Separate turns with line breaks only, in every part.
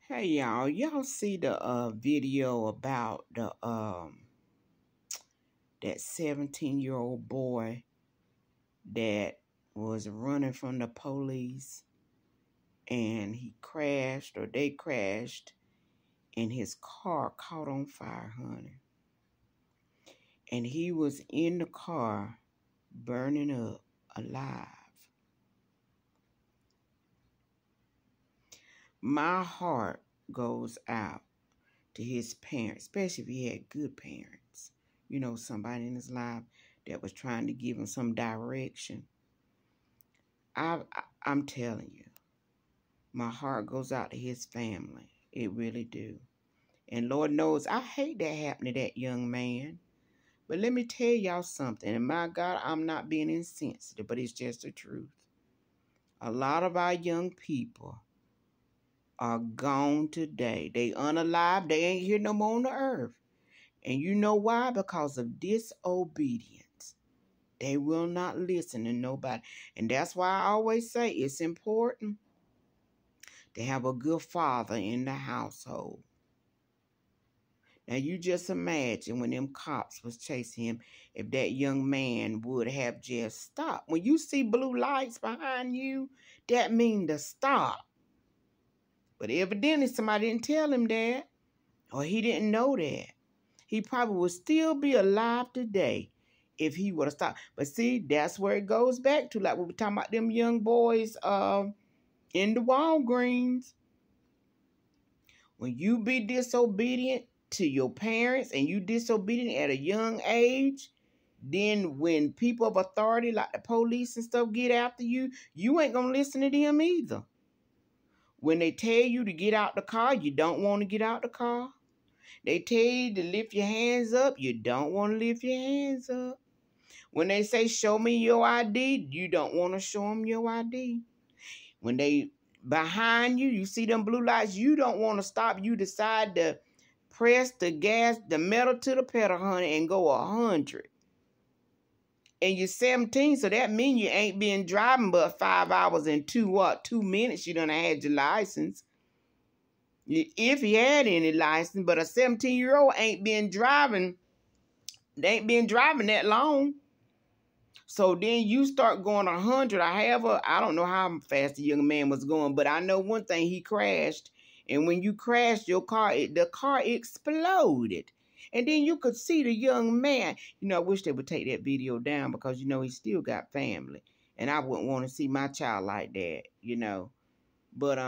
Hey y'all see the video about the that 17-year-old boy that was running from the police and he crashed, or they crashed, and his car caught on fire, honey. And he was in the car burning up alive. My heart goes out to his parents, especially if he had good parents. You know, somebody in his life that was trying to give him some direction. I'm telling you, my heart goes out to his family. It really do. And Lord knows, I hate that happened to that young man. But let me tell y'all something. And my God, I'm not being insensitive, but it's just the truth. A lot of our young people are gone today. They unalive. They ain't here no more on the earth. And you know why? Because of disobedience. They will not listen to nobody. And that's why I always say it's important to have a good father in the household. Now, you just imagine when them cops was chasing him, if that young man would have just stopped. When you see blue lights behind you, that means to stop. But evidently somebody didn't tell him that, or he didn't know that. He probably would still be alive today if he would have stopped. But see, that's where it goes back to, like we were talking about them young boys in the Walgreens. When you be disobedient to your parents and you disobedient at a young age, then when people of authority like the police and stuff get after you, you ain't gonna listen to them either. When they tell you to get out the car, you don't want to get out the car. They tell you to lift your hands up, you don't want to lift your hands up. When they say, show me your ID, you don't want to show them your ID. When they behind you, you see them blue lights, you don't want to stop. You decide to press the gas, the metal to the pedal, honey, and go 100. And you're 17, so that means you ain't been driving but 5 hours and 2 minutes. You done had your license. If you had any license, but a 17-year-old ain't been driving. They ain't been driving that long. So then you start going 100. I don't know how fast the young man was going, but I know one thing, he crashed. And when you crashed your car, the car exploded. And then you could see the young man. You know, I wish they would take that video down because, you know, he still got family. And I wouldn't want to see my child like that, you know. But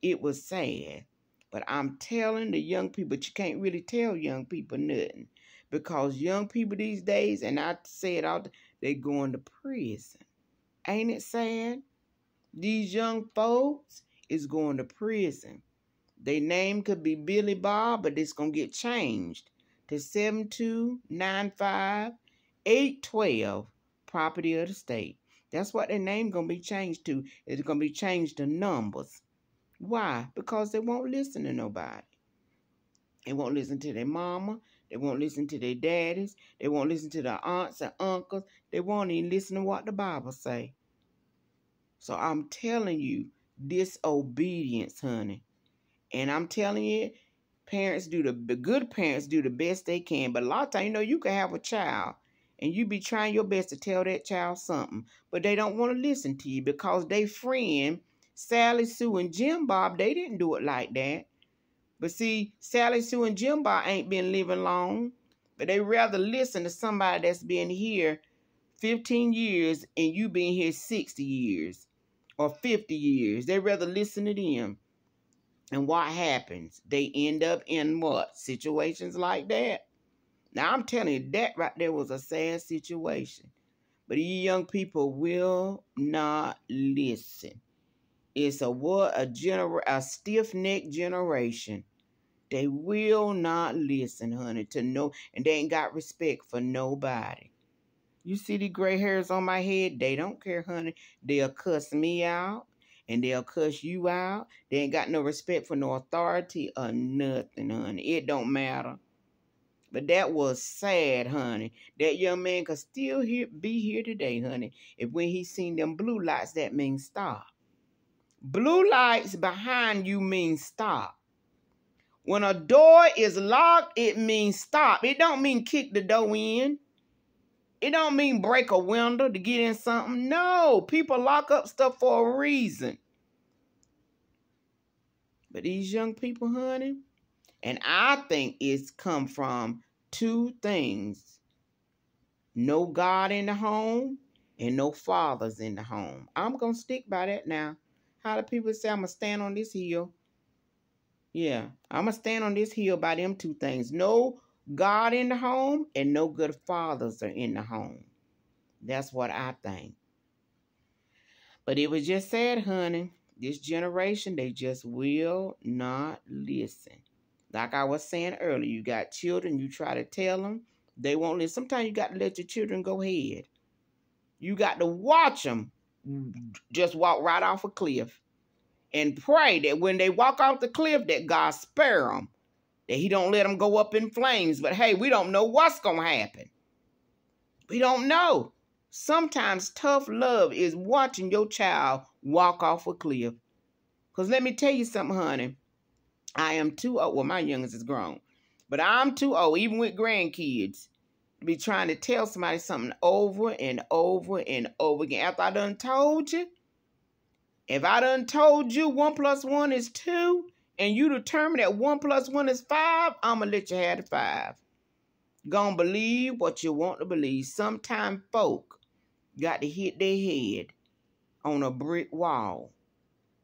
it was sad. But I'm telling the young people, but you can't really tell young people nothing. Because young people these days, and I say it all, they going to prison. Ain't it sad? These young folks is going to prison. Their name could be Billy Bob, but it's going to get changed to 7295812, property of the state. That's what their name going to be changed to. It's going to be changed to numbers. Why? Because they won't listen to nobody. They won't listen to their mama. They won't listen to their daddies. They won't listen to their aunts and uncles. They won't even listen to what the Bible say. So I'm telling you, disobedience, honey. And I'm telling you, the good parents do the best they can. But a lot of times, you know, you can have a child and you be trying your best to tell that child something, but they don't want to listen to you because they friend, Sally Sue and Jim Bob, they didn't do it like that. But see, Sally Sue and Jim Bob ain't been living long, but they rather listen to somebody that's been here 15 years and you been here 60 years or 50 years. They rather listen to them. And what happens? They end up in what? Situations like that. Now, I'm telling you, that right there was a sad situation. But you young people will not listen. It's a stiff-necked generation. They will not listen, honey, and they ain't got respect for nobody. You see the gray hairs on my head? They don't care, honey. They'll cuss me out, and they'll cuss you out. They ain't got no respect for no authority or nothing, honey. It don't matter. But that was sad, honey. That young man could still be here today, honey. If when he seen them blue lights, that means stop. Blue lights behind you mean stop. When a door is locked, it means stop. It don't mean kick the door in. It don't mean break a window to get in something. No, people lock up stuff for a reason. But these young people, honey, and I think it's come from two things. No God in the home and no fathers in the home. I'm going to stick by that now. How do people say I'm going to stand on this hill? Yeah, I'm going to stand on this hill by them two things. No God in the home and no good fathers are in the home. That's what I think. But it was just sad, honey. This generation, they just will not listen. Like I was saying earlier, you got children, you try to tell them, they won't listen. Sometimes you got to let your children go ahead. You got to watch them just walk right off a cliff and pray that when they walk off the cliff that God spare them, that he don't let them go up in flames. But hey, we don't know what's going to happen. We don't know. Sometimes tough love is watching your child walk off a cliff. Because let me tell you something, honey. I am too old. Well, my youngest is grown. But I'm too old, even with grandkids, to be trying to tell somebody something over and over and over again. After I done told you, if I done told you 1 + 1 is 2, and you determine that 1 + 1 is 5, I'm going to let you have the 5. Gonna believe what you want to believe. Sometimes folk got to hit their head on a brick wall.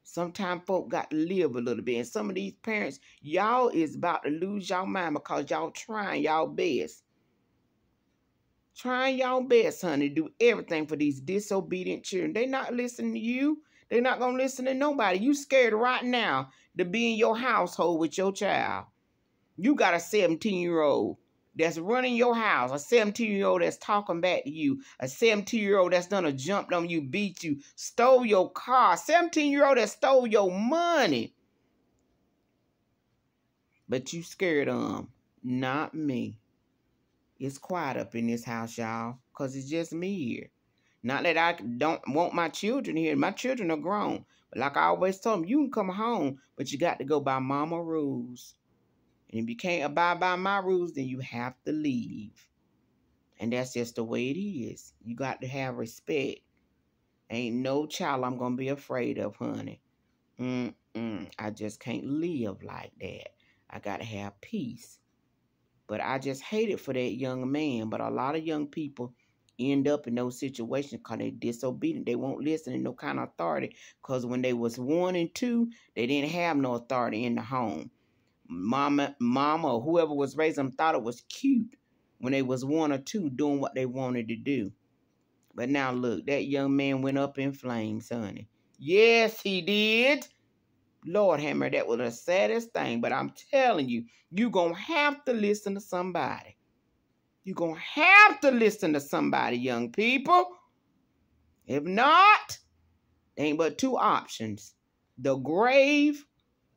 Sometimes folk got to live a little bit. And some of these parents, y'all is about to lose y'all mind because y'all trying y'all best. Trying y'all best, honey. Do everything for these disobedient children. They not listening to you. They not going to listen to nobody. You scared right now to be in your household with your child. You got a 17-year-old that's running your house, a 17-year-old that's talking back to you, a 17-year-old that's done a jumped on you, beat you, stole your car, 17-year-old that stole your money. But you scared of them. Not me. It's quiet up in this house, y'all, because it's just me here. Not that I don't want my children here. My children are grown. But like I always told them, you can come home, but you got to go by mama rules. And if you can't abide by my rules, then you have to leave. And that's just the way it is. You got to have respect. Ain't no child I'm going to be afraid of, honey. I just can't live like that. I got to have peace. But I just hate it for that young man. But a lot of young people end up in those situations because they're disobedient. They won't listen to no kind of authority. Because when they was 1 and 2, they didn't have no authority in the home. Mama or whoever was raising them thought it was cute when they was 1 or 2 doing what they wanted to do. But now look, that young man went up in flames, honey. Yes, he did. Lord hammer, that was the saddest thing. But I'm telling you, you're going to have to listen to somebody. You're going to have to listen to somebody, young people. If not, there ain't but 2 options. The grave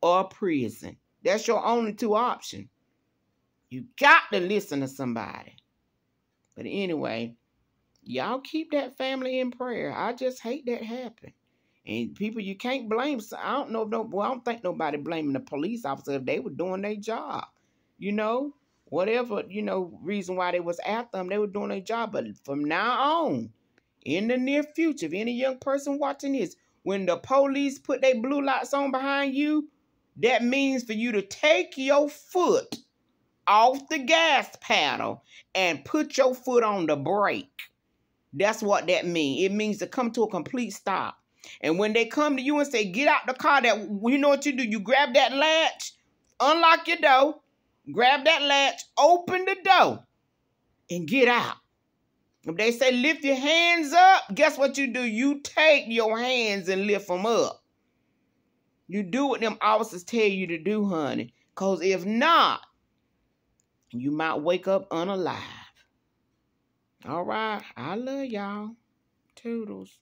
or prison. That's your only 2 options. You got to listen to somebody. But anyway, y'all keep that family in prayer. I just hate that happen. And people, you can't blame. I don't think nobody blaming the police officer if they were doing their job. You know, whatever, reason why they was after them, they were doing their job. But from now on, in the near future, if any young person watching this, when the police put their blue lights on behind you, that means for you to take your foot off the gas pedal and put your foot on the brake. That's what that means. It means to come to a complete stop. And when they come to you and say, get out the car, you know what you do? You grab that latch, unlock your door, grab that latch, open the door, and get out. If they say lift your hands up, guess what you do? You take your hands and lift them up. You do what them officers tell you to do, honey. Because if not, you might wake up unalive. All right. I love y'all. Toodles.